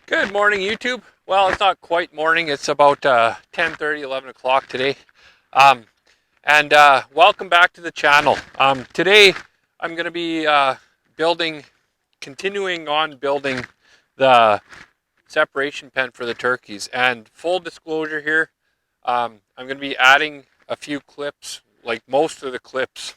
Good morning, YouTube. Well, it's not quite morning. It's about 10:30, 11 o'clock today. Um, Welcome back to the channel. Today, I'm going to be continuing on building the separation pen for the turkeys. And full disclosure here, I'm going to be adding a few clips, like most of the clips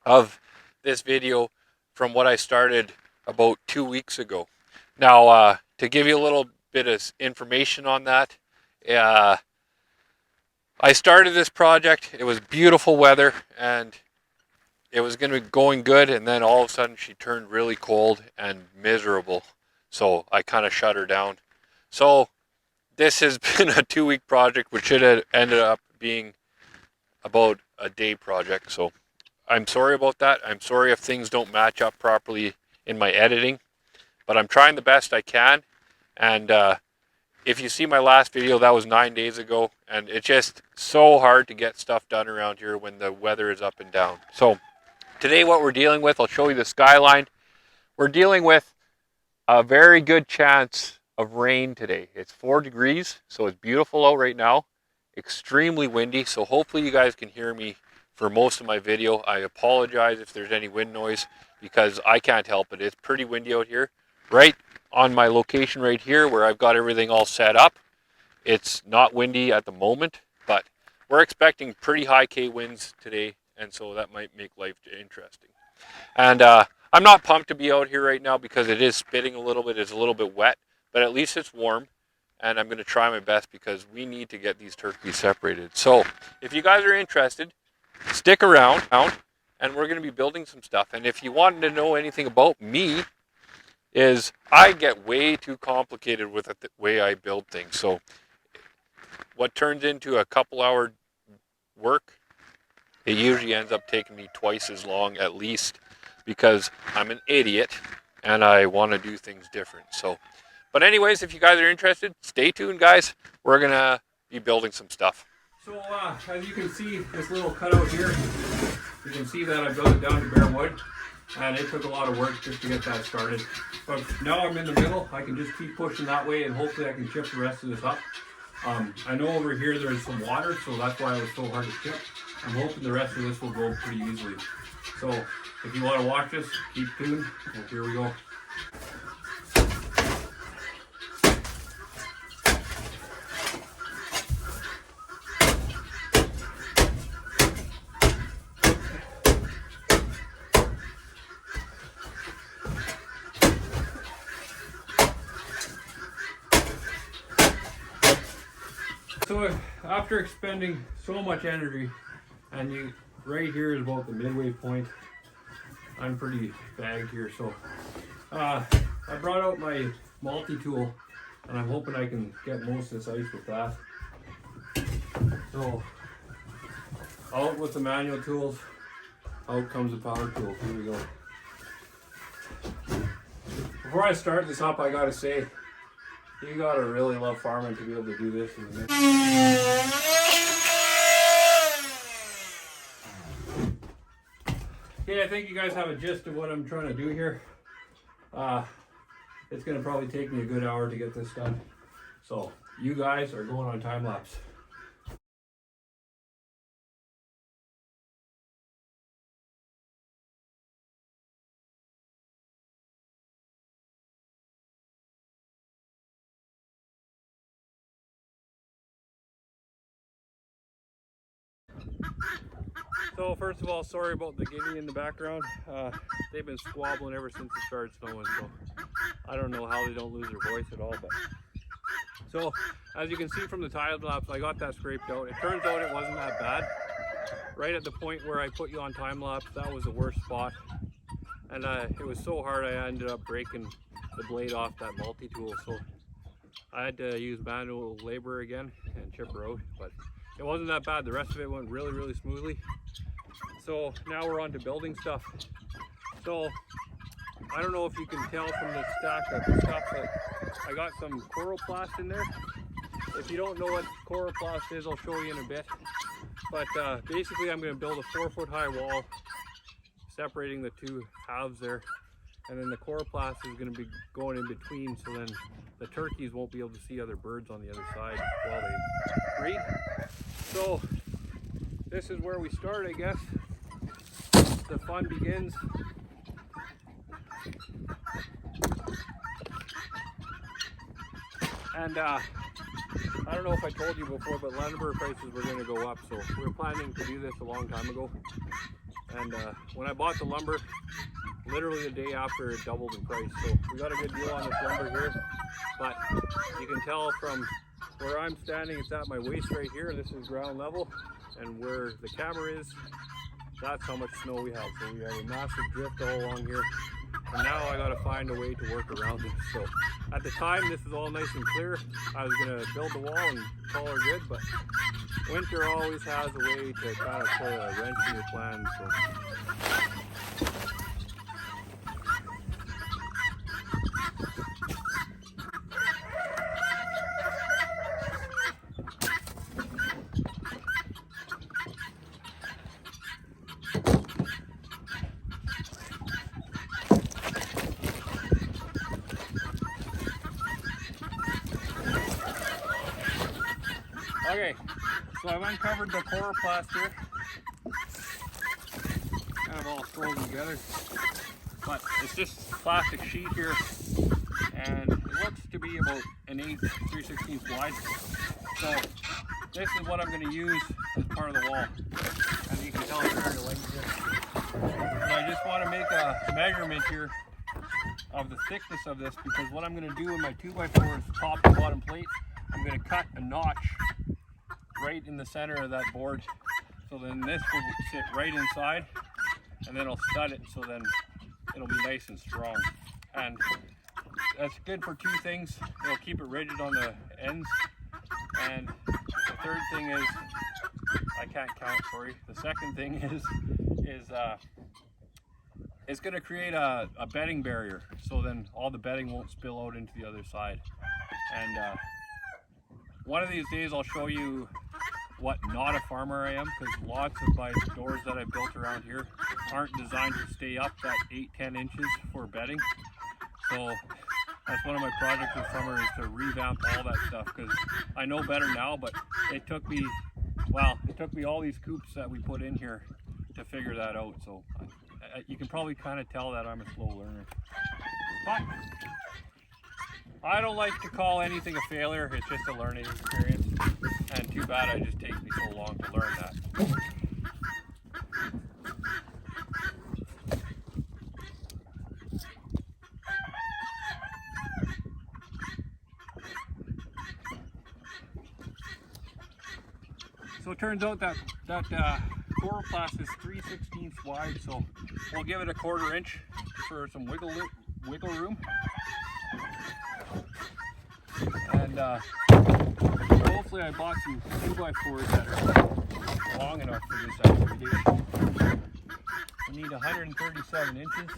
of this video from what I started about 2 weeks ago. Now, to give you a little bit of information on that, I started this project. It was beautiful weather and it was going to be going good, and then all of a sudden she turned really cold and miserable. So I kind of shut her down. So this has been a 2-week project, which should have ended up being about a day project. So I'm sorry about that. I'm sorry if things don't match up properly in my editing, but I'm trying the best I can. And if you see my last video, that was 9 days ago, and it's just so hard to get stuff done around here when the weather is up and down. So today what we're dealing with, I'll show you the skyline. We're dealing with a very good chance of rain today. It's 4 degrees, so it's beautiful out right now. Extremely windy, so hopefully you guys can hear me for most of my video. I apologize if there's any wind noise because I can't help it. It's pretty windy out here. Right on my location right here where I've got everything all set up, it's not windy at the moment, but we're expecting pretty high K winds today, and so that might make life interesting. And I'm not pumped to be out here right now because it is spitting a little bit. It's a little bit wet, but at least it's warm, and I'm going to try my best because we need to get these turkeys separated. So if you guys are interested, stick around, and we're going to be building some stuff. And if you wanted to know anything about me, is I get way too complicated with the way I build things. So what turns into a couple-hour work, it usually ends up taking me twice as long at least, because I'm an idiot and I want to do things different. So, but anyways, if you guys are interested, stay tuned, guys. We're gonna be building some stuff. So as you can see, this little cutout here, you can see that I built it down to bare wood. And it took a lot of work just to get that started. But now I'm in the middle. I can just keep pushing that way, and hopefully I can chip the rest of this up. I know over here there's some water, so that's why it was so hard to chip. I'm hoping the rest of this will go pretty easily. So if you want to watch this, keep tuned. Well, here we go. So after expending so much energy, and right here is about the midway point, I'm pretty bagged here. So I brought out my multi-tool, and I'm hoping I can get most of this ice with that. So out with the manual tools, out comes the power tool. Here we go. Before I start this up, I gotta say, you gotta really love farming to be able to do this in the mix. Okay, I think you guys have a gist of what I'm trying to do here. It's gonna probably take me a good hour to get this done. So you guys are going on time lapse. So first of all, sorry about the guinea in the background. They've been squabbling ever since it started snowing, so I don't know how they don't lose their voice at all. But so as you can see from the time lapse, I got that scraped out. It turns out it wasn't that bad. Right at the point where I put you on time lapse, that was the worst spot, and it was so hard I ended up breaking the blade off that multi-tool. So I had to use manual labor again and chip her out, but it wasn't that bad. The rest of it went really smoothly. So now we're on to building stuff. So I don't know if you can tell from the stack of stuff, but I got some coroplast in there. If you don't know what coroplast is, I'll show you in a bit. But basically I'm going to build a 4-foot high wall separating the two halves there, and then the coroplast is going to be going in between, so then the turkeys won't be able to see other birds on the other side while they breed. So this is where we start, I guess. The fun begins. And I don't know if I told you before, but lumber prices were going to go up, so we were planning to do this a long time ago. And when I bought the lumber, literally the day after, it doubled in price. So we got a good deal on this lumber here, but you can tell from where I'm standing, it's at my waist right here. This is ground level, and where the camera is, that's how much snow we have. So we have a massive drift all along here, and now I got to find a way to work around it. So at the time, this is all nice and clear. I was going to build the wall and call her good, but winter always has a way to kind of put a wrench in your plans. So. Okay, so I've uncovered the chloroplast here, kind of all frozen together, but it's just plastic sheet here, and it looks to be about an 8 3/16 wide. So this is what I'm going to use as part of the wall. As you can tell, it's very light here. So I just want to make a measurement here of the thickness of this, because what I'm going to do in my 2x4 is top to bottom plate. I'm going to cut a notch right in the center of that board, so then this will sit right inside, and then I'll stud it, so then it'll be nice and strong. And that's good for two things: it'll keep it rigid on the ends, and the third thing is, I can't count, sorry, the second thing is it's going to create a bedding barrier, so then all the bedding won't spill out into the other side. And one of these days I'll show you what not a farmer I am, because lots of my doors that I built around here aren't designed to stay up that 8-10 inches for bedding. So that's one of my projects this summer, is to revamp all that stuff, because I know better now, but it took me, well, it took me all these coops that we put in here to figure that out. So you can probably kind of tell that I'm a slow learner. But I don't like to call anything a failure, it's just a learning experience. And too bad it just takes me so long to learn that. So it turns out that chloroplast is 3/16 wide, so we'll give it a 1/4 inch for some wiggle room. And hopefully I bought some 2x4s that are long enough for this activity. We need 137 inches.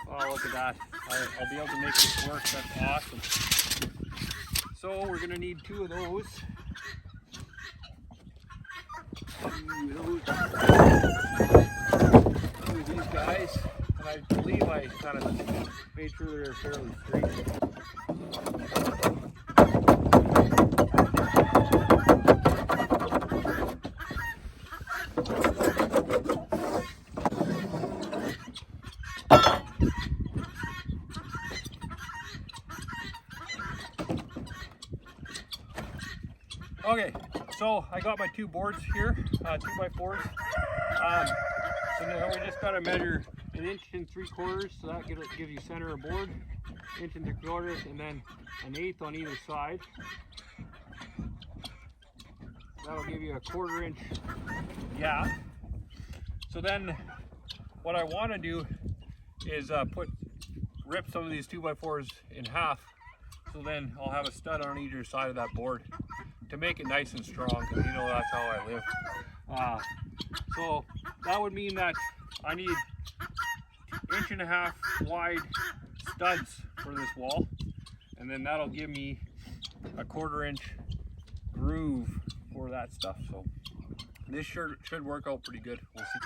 Oh, look at that. I'll be able to make this work. That's awesome. So we're going to need 2 of those. These guys. And I believe I kind of made sure they're fairly straight. Okay, so I got my 2 boards here, 2x4s. So now we just got to measure 1 3/4 inches, so that gives you center of board, 1 3/4 inches, and then 1/8 on either side. That'll give you a 1/4 inch gap. So then what I want to do is rip some of these 2x4s in half, so then I'll have a stud on either side of that board to make it nice and strong, because you know that's how I live. So that would mean that I need 1.5 inch wide studs for this wall, and then that'll give me a 1/4 inch groove for that stuff. So this should work out pretty good. We'll see.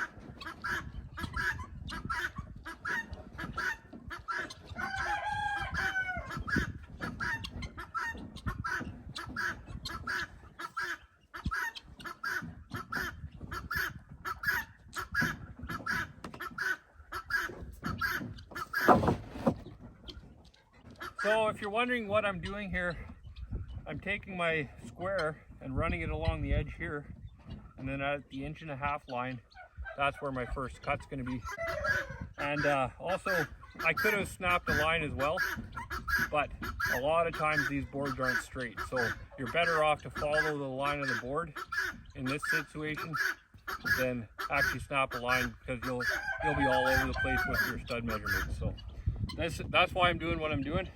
So if you're wondering what I'm doing here, I'm taking my square and running it along the edge here, and then at the 1.5 inch line, that's where my first cut's going to be. And also, I could have snapped a line as well, but a lot of times these boards aren't straight, so you're better off to follow the line of the board in this situation than actually snap a line, because you'll be all over the place with your stud measurements. So that's why I'm doing what I'm doing.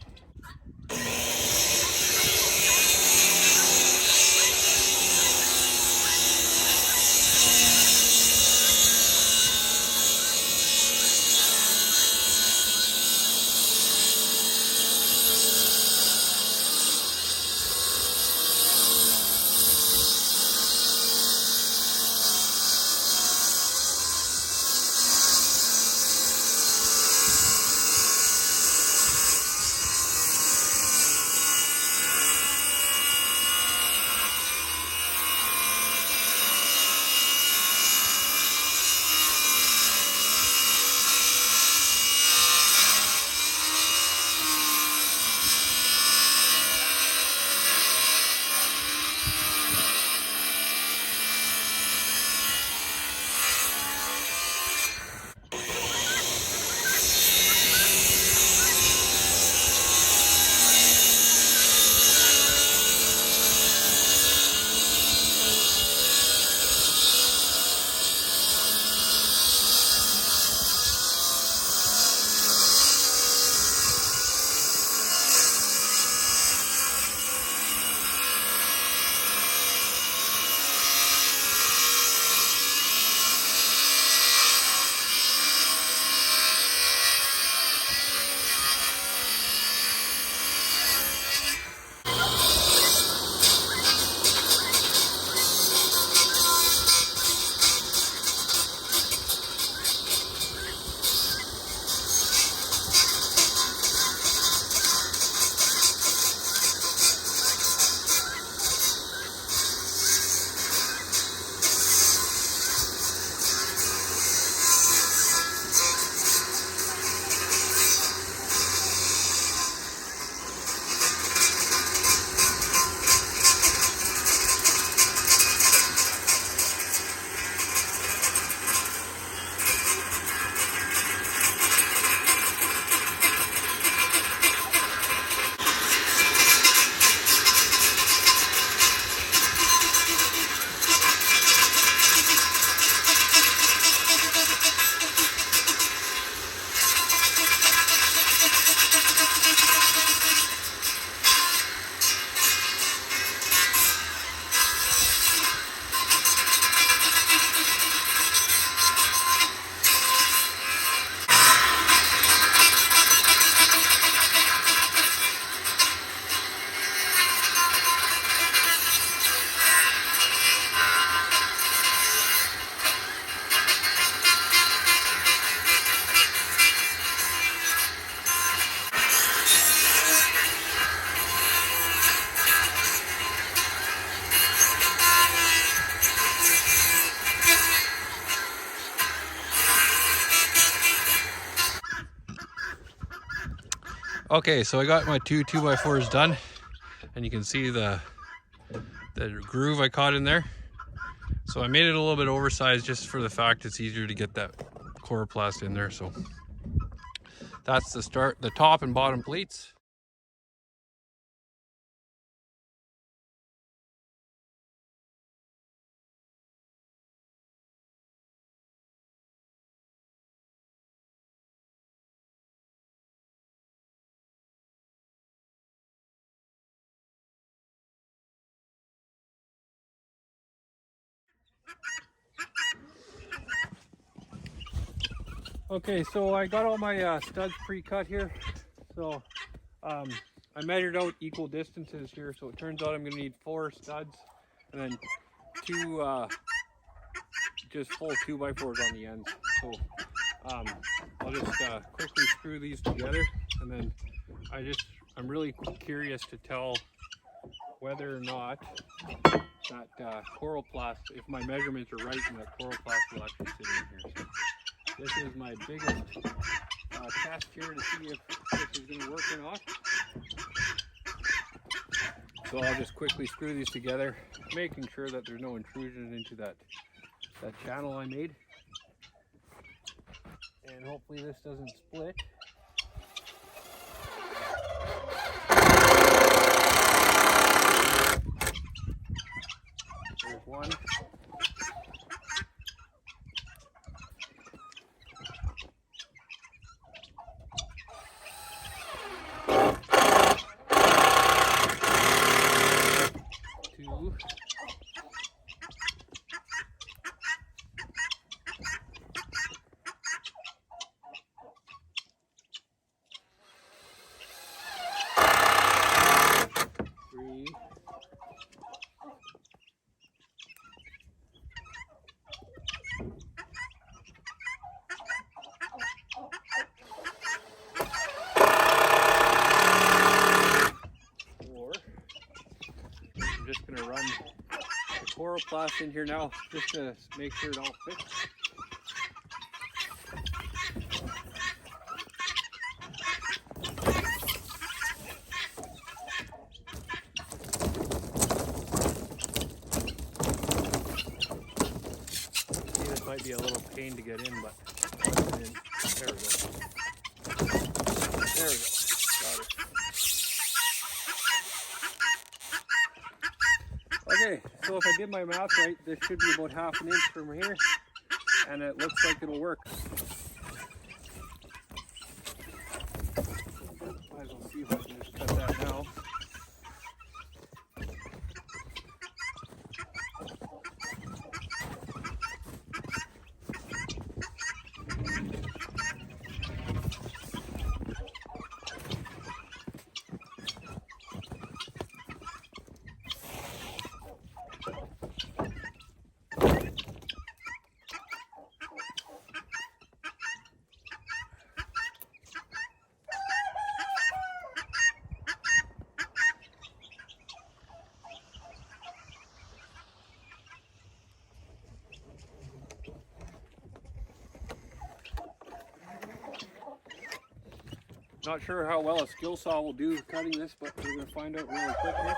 Okay, so I got my two 2x4s done, and you can see the groove I caught in there. So I made it a little bit oversized just for the fact it's easier to get that coroplast in there. So that's the top and bottom plates. Okay, so I got all my studs pre-cut here. So I measured out equal distances here. So it turns out I'm going to need 4 studs and then 2 just full 2x4s on the ends. So I'll just quickly screw these together, and then I'm really curious to tell whether or not that coroplast, if my measurements are right, and that coroplast will actually sit in here. So this is my biggest test here to see if this is going to work or not. So I'll just quickly screw these together, making sure that there's no intrusion into that channel I made. And hopefully this doesn't split. There's one. Two. Three. 4. I'm just going to run the chloroplast in here now just to make sure it all fits. See, this might be a little pain to get in, but once it's in, there we go. There we go. Got it. Okay, so if I did my math right, this should be about 1/2 inch from here, and it looks like it'll work. Might as well see if I can just cut that now. Not sure how well a skill saw will do cutting this, but we're going to find out really quick here.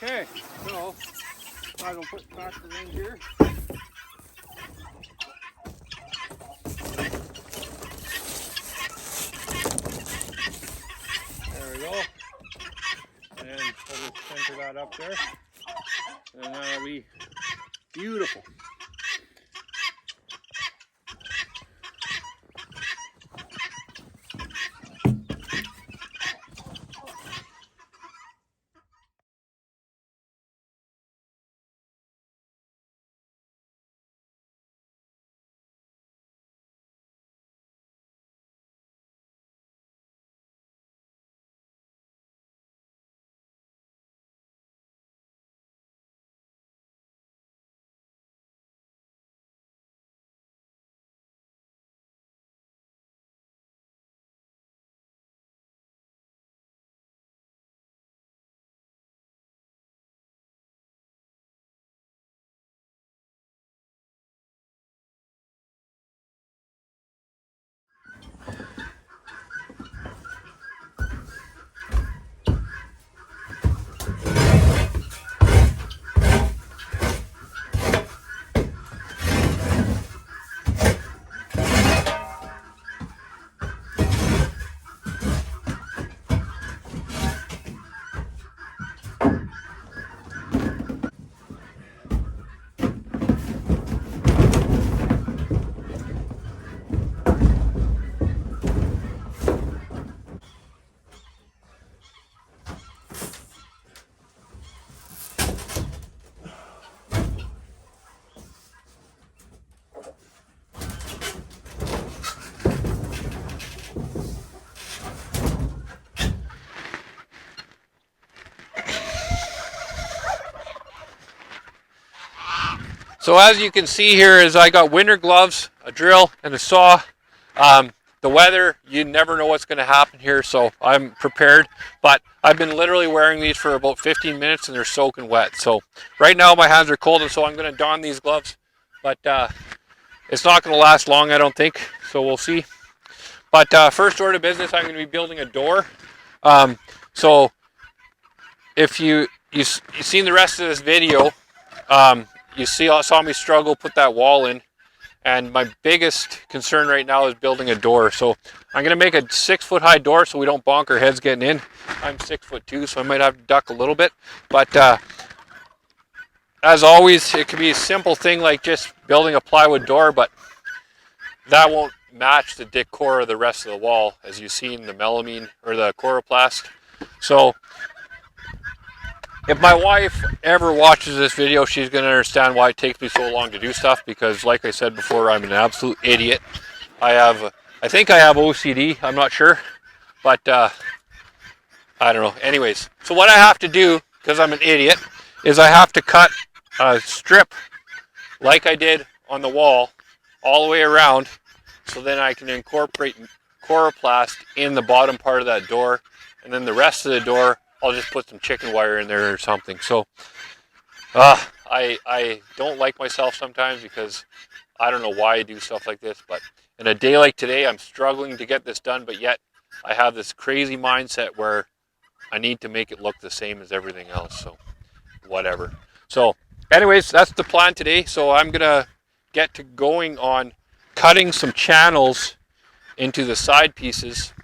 Okay, so I will put back the in here. There we go. And we'll just center that up there. And that'll be beautiful. So as you can see here is I got winter gloves, a drill, and a saw. The weather, you never know what's going to happen here, so I'm prepared. But I've been literally wearing these for about 15 minutes and they're soaking wet. So right now my hands are cold, and so I'm going to don these gloves. But it's not going to last long, I don't think, so we'll see. But first order of business, I'm going to be building a door. So if you've seen the rest of this video, you saw me struggle, put that wall in. And my biggest concern right now is building a door. So I'm going to make a 6-foot high door so we don't bonk our heads getting in. I'm 6'2", so I might have to duck a little bit. But as always, it could be a simple thing like just building a plywood door, but that won't match the decor of the rest of the wall, as you've seen the melamine or the coroplast. So if my wife ever watches this video, she's going to understand why it takes me so long to do stuff, because like I said before, I'm an absolute idiot. I think I have OCD, I'm not sure, but I don't know. Anyways, so what I have to do, because I'm an idiot, is I have to cut a strip like I did on the wall all the way around, so then I can incorporate coroplast in the bottom part of that door, and then the rest of the door I'll just put some chicken wire in there or something. So I don't like myself sometimes, because I don't know why I do stuff like this, but in a day like today I'm struggling to get this done, but yet I have this crazy mindset where I need to make it look the same as everything else, so whatever. So anyways, that's the plan today. So I'm gonna get to going on cutting some channels into the side pieces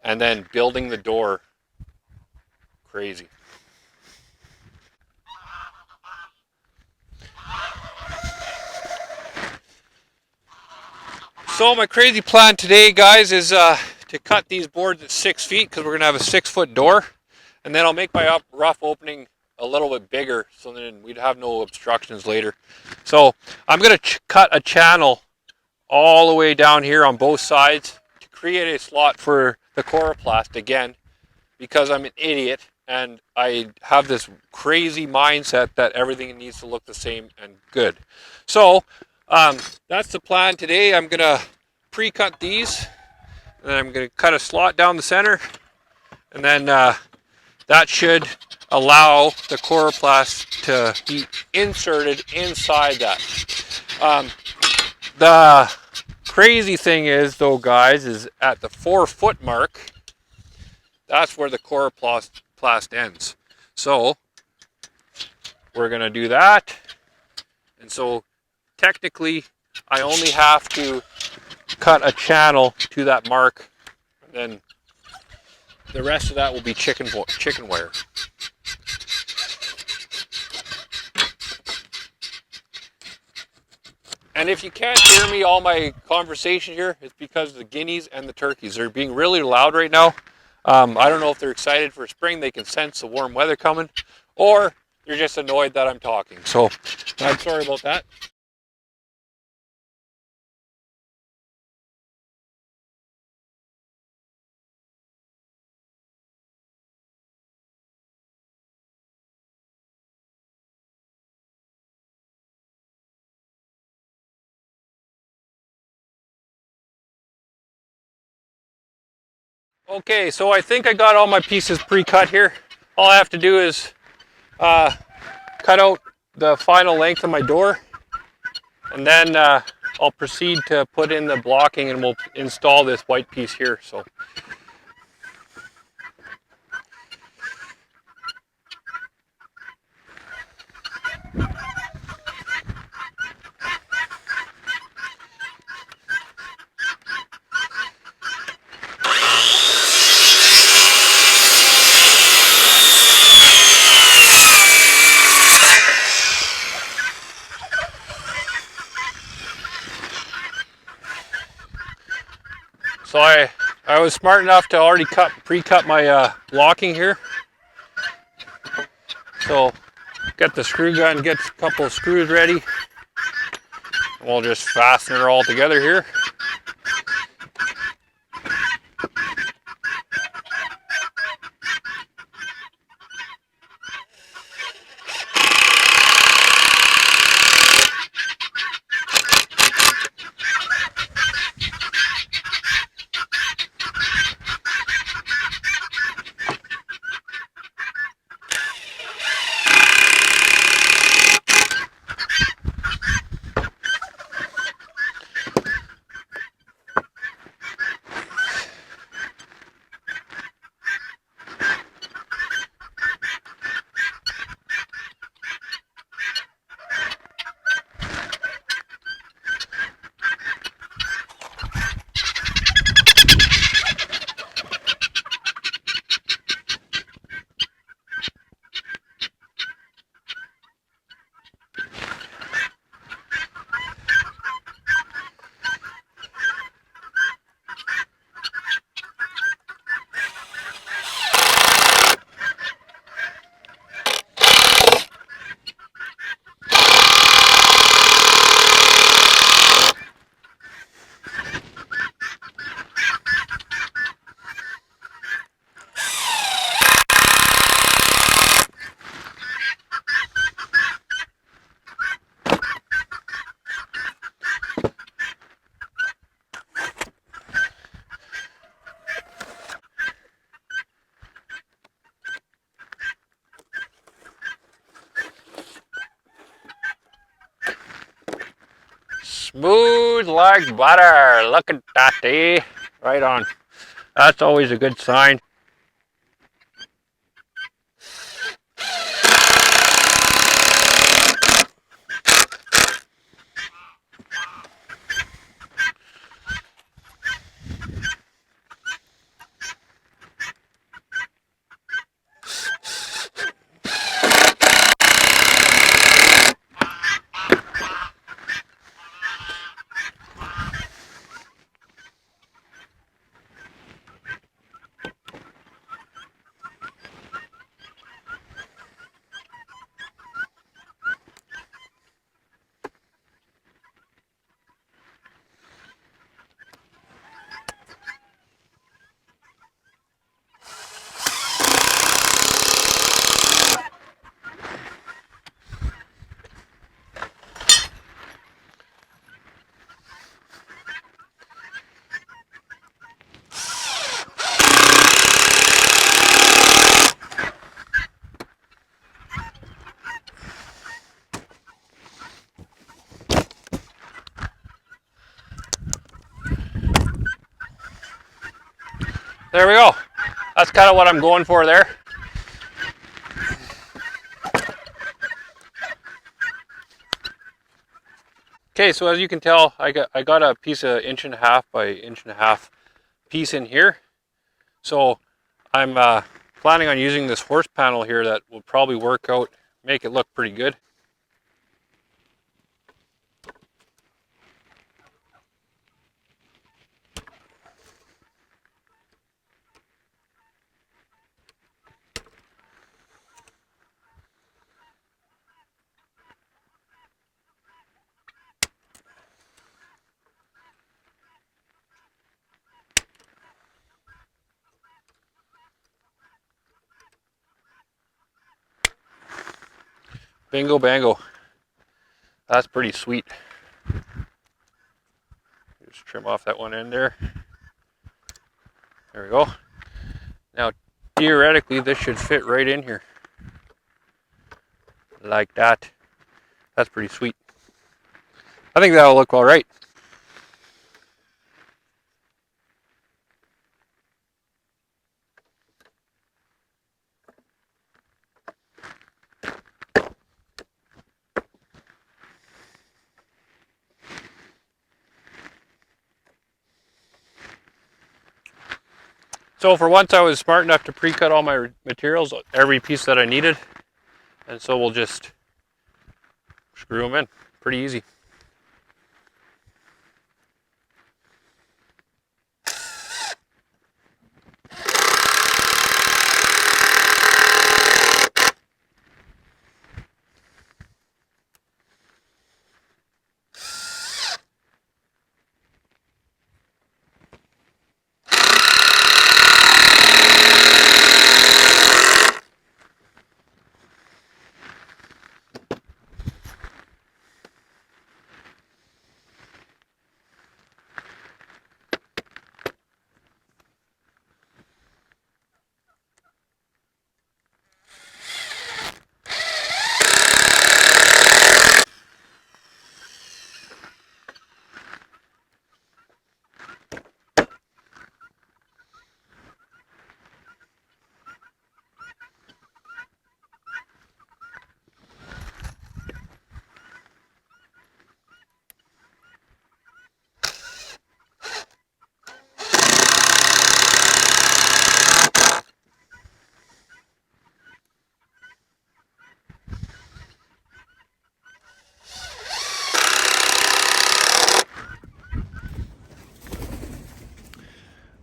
and then building the door. Crazy. So my crazy plan today, guys, is to cut these boards at 6 feet, because we're gonna have a 6-foot door, and then I'll make my rough opening a little bit bigger, so then we'd have no obstructions later. So I'm gonna cut a channel all the way down here on both sides to create a slot for the coroplast again, because I'm an idiot and I have this crazy mindset that everything needs to look the same and good. So that's the plan today. I'm gonna pre-cut these, and then I'm gonna cut a slot down the center, and then that should allow the coroplast to be inserted inside that. The crazy thing is, though, guys, is at the 4-foot mark, that's where the coroplast ends. So we're going to do that. And so technically I only have to cut a channel to that mark, and then the rest of that will be chicken wire. And if you can't hear me, all my conversation here, it's because of the guineas and the turkeys. They're being really loud right now. I don't know if they're excited for spring, they can sense the warm weather coming, or they're just annoyed that I'm talking. So I'm sorry about that. Okay, so I think I got all my pieces pre-cut here. All I have to do is cut out the final length of my door, and then I'll proceed to put in the blocking, and we'll install this white piece here. So I was smart enough to already pre-cut my blocking here. So get the screw gun, get a couple of screws ready, and we'll just fasten it all together here. Smooth like butter. Look at that, eh? Right on. That's always a good sign. There we go. That's kind of what I'm going for there. Okay, so as you can tell, I got a piece of 1.5 by 1.5 piece in here. So I'm planning on using this horse panel here that will probably work out, make it look pretty good. Bingo bango. That's pretty sweet. Just trim off that one end there. There we go. Now, theoretically, this should fit right in here. Like that. That's pretty sweet. I think that'll look all right. So for once I was smart enough to pre-cut all my materials, every piece that I needed. And so we'll just screw them in. Pretty easy.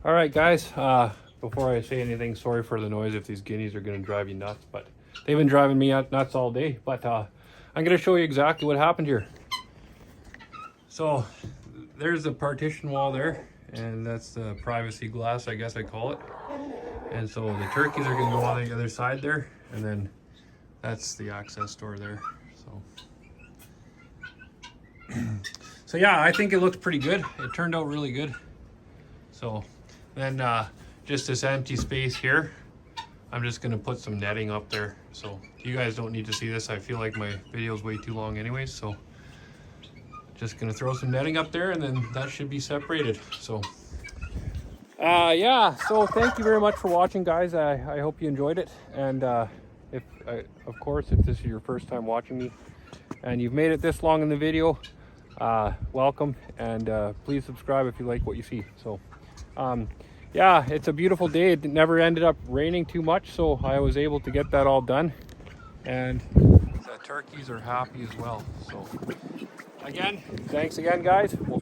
All right, guys, before I say anything, sorry for the noise if these guineas are going to drive you nuts, but they've been driving me nuts all day. But I'm going to show you exactly what happened here. So there's the partition wall there, and that's the privacy glass, I guess I call it. And so the turkeys are going to go on the other side there, and then that's the access door there. So yeah, I think it looks pretty good. It turned out really good. So then just this empty space here, I'm just going to put some netting up there. So you guys don't need to see this. I feel like my video is way too long anyways, so just gonna throw some netting up there, and then that should be separated. So yeah, so thank you very much for watching, guys. I hope you enjoyed it, and if of course, if this is your first time watching me and you've made it this long in the video, welcome, and please subscribe if you like what you see. So yeah, it's a beautiful day. It never ended up raining too much, so I was able to get that all done, and the turkeys are happy as well. So again, thanks again, guys.